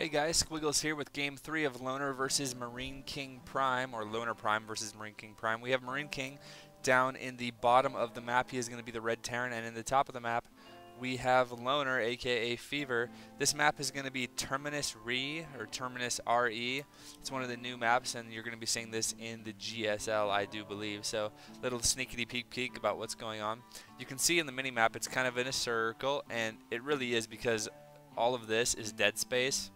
Hey guys, Squiggles here with Game 3 of Loner versus MarineKingPrime, or LonerPrime versus MarineKingPrime. We have MarineKing down in the bottom of the map. He is going to be the red Terran, and in the top of the map we have Loner, aka Fever. This map is going to be Terminus RE, or Terminus RE. It's one of the new maps, and you're going to be seeing this in the GSL, I do believe. So, little sneaky peek about what's going on. You can see in the mini-map it's kind of in a circle, and it really is because all of this is dead space.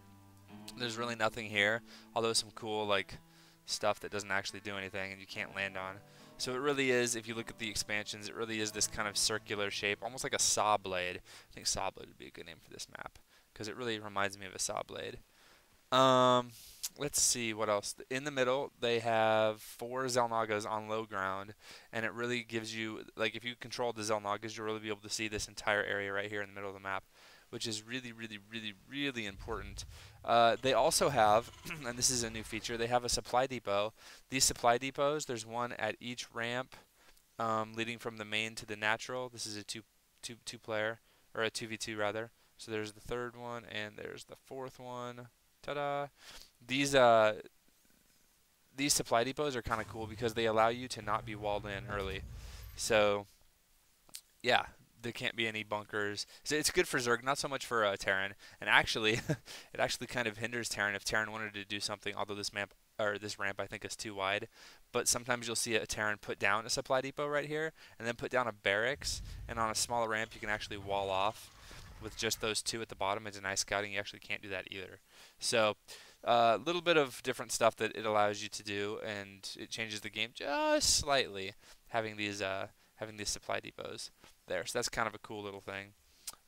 There's really nothing here, although some cool stuff that doesn't actually do anything and you can't land on. So it really is, if you look at the expansions, it really is this kind of circular shape, almost like a saw blade. I think saw blade would be a good name for this map because it really reminds me of a saw blade. Let's see what else. In the middle, they have 4 Xel'Nagas on low ground, and it really gives you, if you control the Xel'Nagas, you'll really be able to see this entire area right here in the middle of the map, which is really important. They also have, and this is a new feature, they have a supply depot. These supply depots, there's one at each ramp leading from the main to the natural. This is a two player, or a 2v2 rather. So there's the third one, and there's the fourth one. Ta-da! These supply depots are kind of cool because they allow you to not be walled in early. So, yeah, there can't be any bunkers. So it's good for Zerg, not so much for Terran. And actually, it actually kind of hinders Terran if Terran wanted to do something. Although this map or this ramp I think is too wide, but sometimes you'll see a Terran put down a supply depot right here, and then put down a barracks. And on a smaller ramp, you can actually wall off with just those 2 at the bottom. It's nice scouting. You actually can't do that either. So a little bit of different stuff that it allows you to do, and it changes the game just slightly having these supply depots there. So that's kind of a cool little thing.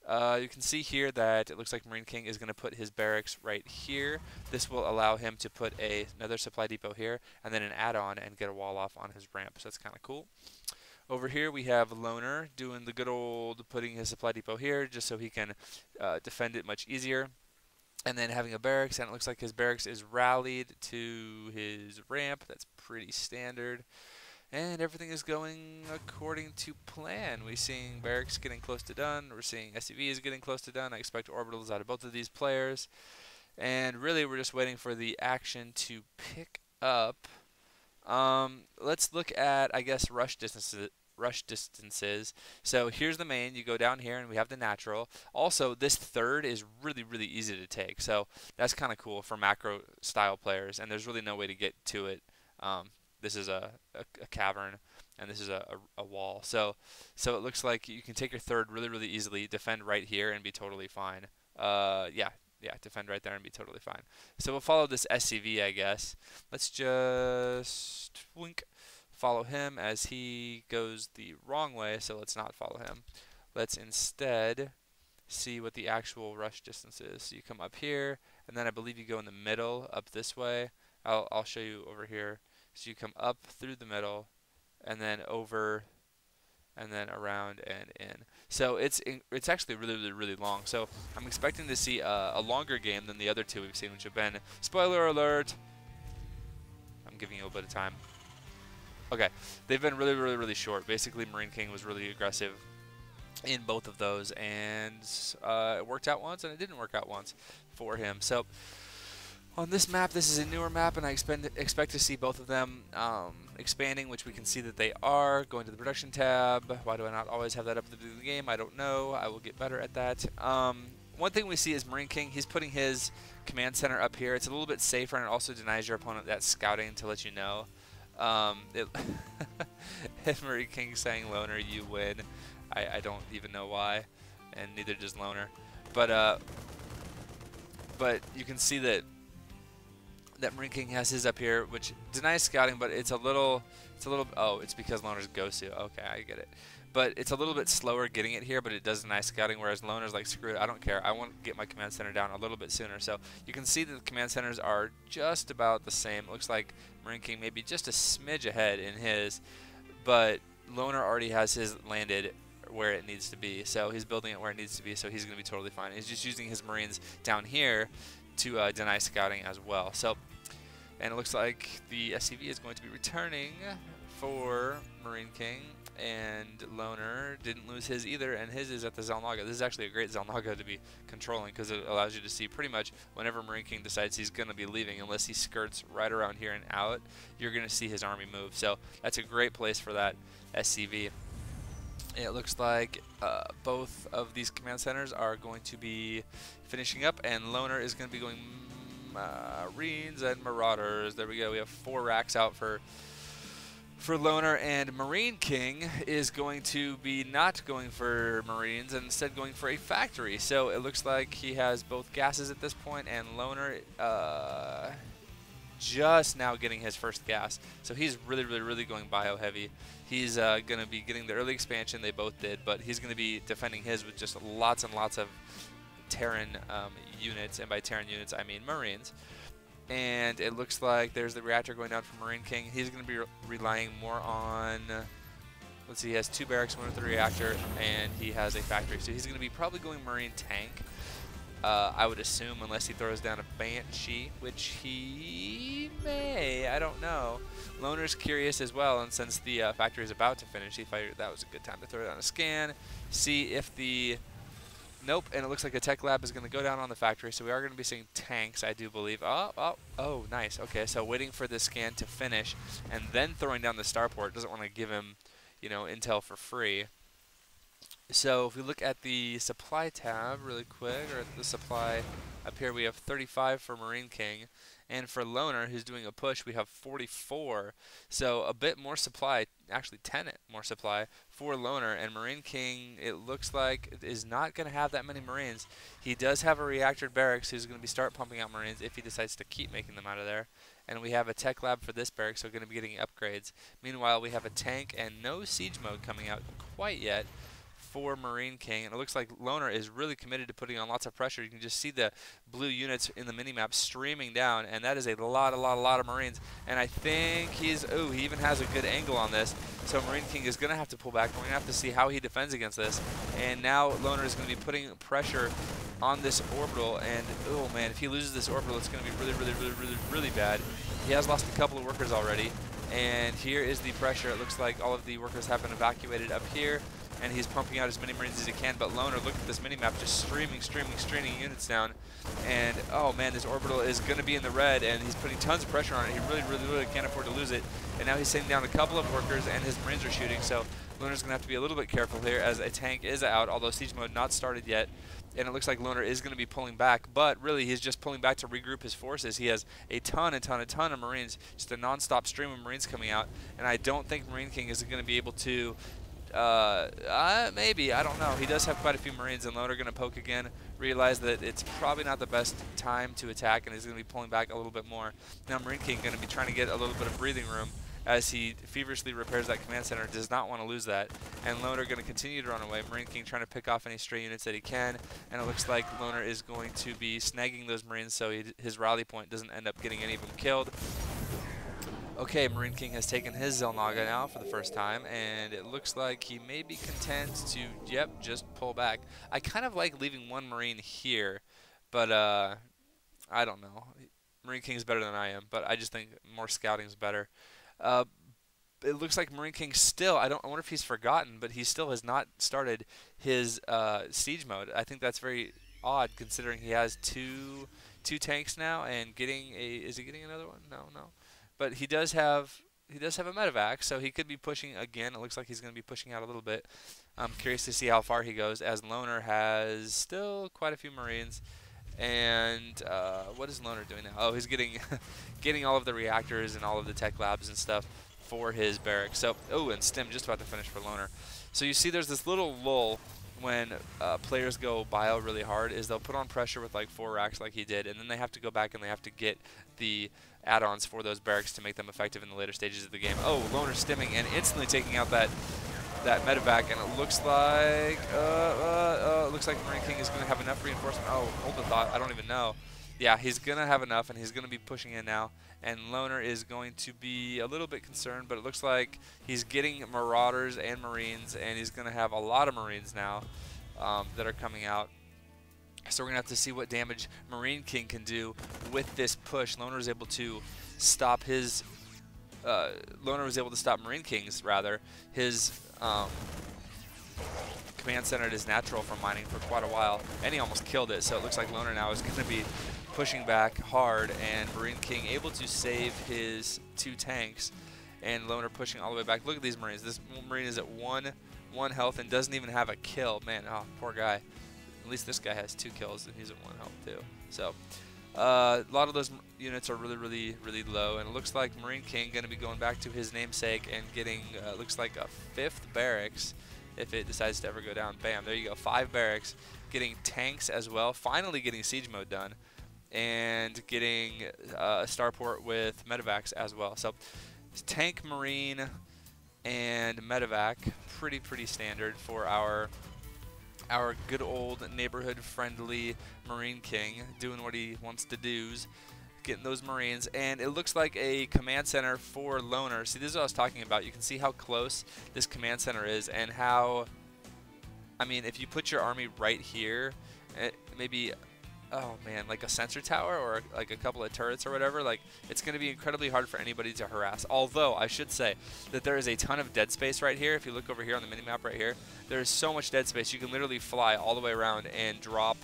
You can see here that it looks like MarineKing is going to put his barracks right here. This will allow him to put another supply depot here, and then an add-on and get a wall off on his ramp. So that's kind of cool. Over here we have Loner doing the good old putting his supply depot here just so he can defend it much easier. And then having a barracks, and it looks like his barracks is rallied to his ramp. That's pretty standard. And everything is going according to plan. We're seeing barracks getting close to done. We're seeing SCVs getting close to done. I expect orbitals out of both of these players. And really we're just waiting for the action to pick up. Let's look at, I guess, rush distances. So here's the main. You go down here and we have the natural. Also, this third is really easy to take. So that's kind of cool for macro style players, and there's really no way to get to it. This is a cavern, and this is a wall. So it looks like you can take your third really easily, defend right here, and be totally fine. Yeah, defend right there and be totally fine. So we'll follow this SCV, I guess. Let's just follow him as he goes the wrong way, so let's not follow him. Let's instead see what the actual rush distance is. So you come up here, and then I believe you go in the middle, up this way. I'll show you over here. So you come up through the middle, and then over, and then around and in. So it's actually really long. So I'm expecting to see a longer game than the other 2 we've seen, which have been, spoiler alert, I'm giving you a bit of time. Okay, they've been really short. Basically, MarineKing was really aggressive in both of those, and it worked out once, and it didn't work out once for him. So on this map, this is a newer map, and I expect to see both of them expanding, which we can see that they are. Going to the production tab. Why do I not always have that up at the beginning of the game? I don't know. I will get better at that. One thing we see is MarineKing. He's putting his command center up here. It's a little bit safer, and it also denies your opponent that scouting to let you know. MarineKing saying Loner, you win. I don't even know why, and neither does Loner. But you can see that MarineKing has his up here, which denies scouting, but it's because Loner's Gosu. Okay, I get it. But it's a little bit slower getting it here, but it does deny scouting, whereas Loner's like, screw it, I don't care. I want to get my command center down a little bit sooner. So you can see that the command centers are just about the same. It looks like MarineKing maybe just a smidge ahead in his, but Loner already has his landed where it needs to be. So he's building it where it needs to be, so he's going to be totally fine. He's just using his Marines down here to deny scouting as well. So, and it looks like the SCV is going to be returning for Marine King, and Loner didn't lose his either, and his is at the Zelnaga. This is actually a great Zelnaga to be controlling because it allows you to see pretty much whenever Marine King decides he's going to be leaving, unless he skirts right around here and out, you're going to see his army move. So that's a great place for that SCV. It looks like both of these command centers are going to be finishing up, and Loner is going to be going Marines and Marauders. There we go. We have 4 racks out for Loner, and Marine King is going to be not going for Marines and instead going for a factory. So it looks like he has both gases at this point, and Loner just now getting his first gas. So he's really going bio heavy. He's going to be getting the early expansion. They both did, but he's going to be defending his with just lots and lots of Terran units, and by Terran units I mean Marines. And it looks like there's the reactor going down for Marine King. He's going to be relying more on, let's see, he has 2 barracks, 1 with the reactor, and he has a factory. So he's going to be probably going Marine tank, I would assume, unless he throws down a Banshee, which he may, I don't know. Loner's curious as well, and since the factory is about to finish, he figured that was a good time to throw down a scan, see if the... Nope, and it looks like a tech lab is going to go down on the factory, so we are going to be seeing tanks, I do believe. Oh, nice. Okay, so waiting for the scan to finish, and then throwing down the starport. Doesn't want to give him, you know, intel for free. So if we look at the supply tab really quick, or at the supply up here, we have 35 for Marine King. And for Loner, who's doing a push, we have 44. So a bit more supply, actually 10 more supply for Loner. And Marine King, it looks like, is not going to have that many Marines. He does have a reactor barracks who's going to start pumping out Marines if he decides to keep making them out of there. And we have a tech lab for this barracks, so we're going to be getting upgrades. Meanwhile, we have a tank and no siege mode coming out quite yet for Marine King, and it looks like Loner is really committed to putting on lots of pressure. You can just see the blue units in the minimap streaming down, and that is a lot of Marines. And I think he's, oh, he even has a good angle on this. So Marine King is going to have to pull back. We're going to have to see how he defends against this. And now Loner is going to be putting pressure on this orbital, and oh man, if he loses this orbital, it's going to be really bad. He has lost a couple of workers already, and here is the pressure. It looks like all of the workers have been evacuated up here, and he's pumping out as many Marines as he can. But Loner, look at this minimap, just streaming units down. And oh man, this orbital is going to be in the red, and he's putting tons of pressure on it. He really can't afford to lose it. And now he's sending down a couple of workers, and his Marines are shooting. So Loner's going to have to be a little bit careful here, as a tank is out, although siege mode not started yet. And it looks like Loner is going to be pulling back, but really he's just pulling back to regroup his forces. He has a ton of Marines, just a non-stop stream of Marines coming out, and I don't think Marine King is going to be able to, maybe, I don't know. He does have quite a few Marines, and Loner going to poke again, realize that it's probably not the best time to attack, and he's going to be pulling back a little bit more. Now Marine King going to be trying to get a little bit of breathing room as he feverishly repairs that command center, does not want to lose that. And Loner going to continue to run away. Marine King trying to pick off any stray units that he can, and it looks like Loner is going to be snagging those Marines so his rally point doesn't end up getting any of them killed. Okay, Marine King has taken his Zelnaga now for the first time, and it looks like he may be content to, yep, just pull back. I kind of like leaving one Marine here, but I don't know. Marine King is better than I am, but I just think more scouting is better. It looks like Marine King still, I wonder if he's forgotten, but he still has not started his siege mode. I think that's very odd considering he has two tanks now and getting a, is he getting another one? No. But he does have a medevac, so he could be pushing again. It looks like he's going to be pushing out a little bit. I'm curious to see how far he goes, as Loner has still quite a few Marines. And what is Loner doing now? Oh, he's getting getting all of the reactors and all of the tech labs and stuff for his barracks. So, oh, and Stim just about to finish for Loner. So you see there's this little lull when players go bio really hard, is they'll put on pressure with like 4 racks like he did, and then they have to go back and they have to get the add-ons for those barracks to make them effective in the later stages of the game. Oh, Loner stimming and instantly taking out that medevac, and it looks like Marine King is going to have enough reinforcement. Oh, hold the thought. I don't even know. Yeah, he's going to have enough, and he's going to be pushing in now. And Loner is going to be a little bit concerned, but it looks like he's getting Marauders and Marines, and he's going to have a lot of Marines now that are coming out. So we're going to have to see what damage Marine King can do with this push. Loner is able to stop his Loner was able to stop MarineKing's, rather, his command center at his natural from mining for quite a while, and he almost killed it. So it looks like Loner now is going to be pushing back hard, and MarineKing able to save his 2 tanks, and Loner pushing all the way back. Look at these Marines. This Marine is at one health and doesn't even have a kill. Man, oh, poor guy. At least this guy has 2 kills, and he's at 1 health too. So a lot of those units are really low, and it looks like MarineKing going to be going back to his namesake and getting looks like a 5th barracks if it decides to ever go down. Bam, there you go, 5 barracks, getting tanks as well, finally getting siege mode done, and getting a starport with medevacs as well. So tank, marine, and medevac, pretty standard for our good old neighborhood friendly MarineKing, doing what he wants to do, getting those Marines. And it looks like a command center for Loner. See, this is what I was talking about. You can see how close this command center is, and how, I mean, if you put your army right here, maybe, oh man, like a sensor tower or like a couple of turrets or whatever, like, it's going to be incredibly hard for anybody to harass. Although I should say that there is a ton of dead space right here. If you look over here on the minimap right here, there is so much dead space. You can literally fly all the way around and drop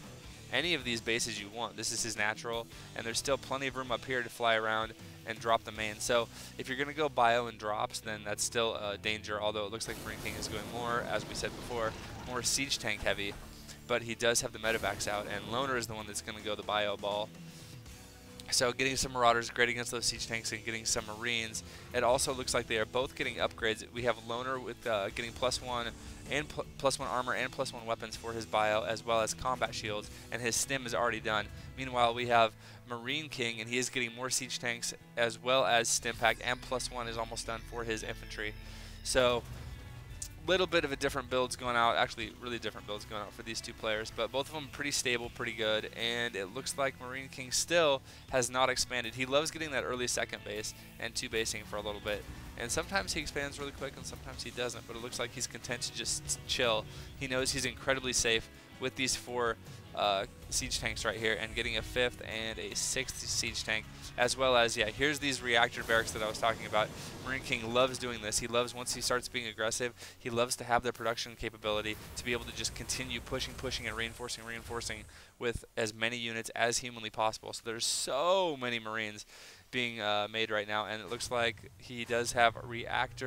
any of these bases you want. This is his natural, and there's still plenty of room up here to fly around and drop the main. So if you're going to go bio and drops, then that's still a danger, although it looks like MarineKing is going more, as we said before, more siege tank heavy. But he does have the medevacs out, and Loner is the one that's going to go the bio ball. So getting some Marauders, great against those siege tanks, and getting some Marines. It also looks like they are both getting upgrades. We have Loner with getting +1 and +1 armor and +1 weapons for his bio, as well as combat shields, and his stim is already done. Meanwhile, we have MarineKing, and he is getting more siege tanks as well as stim pack, and +1 is almost done for his infantry. So little bit of a different builds going out, actually really different builds going out for these 2 players, but both of them pretty stable, pretty good, and it looks like MarineKing still has not expanded. He loves getting that early 2nd base and 2 basing for a little bit, and sometimes he expands really quick and sometimes he doesn't, but it looks like he's content to just chill. He knows he's incredibly safe with these 4 siege tanks right here, and getting a 5th and a 6th siege tank, as well as, yeah, here's these reactor barracks that I was talking about. MarineKing loves doing this. He loves, once he starts being aggressive, he loves to have the production capability to be able to just continue pushing and reinforcing with as many units as humanly possible. So there's so many Marines being made right now, and it looks like he does have a reactor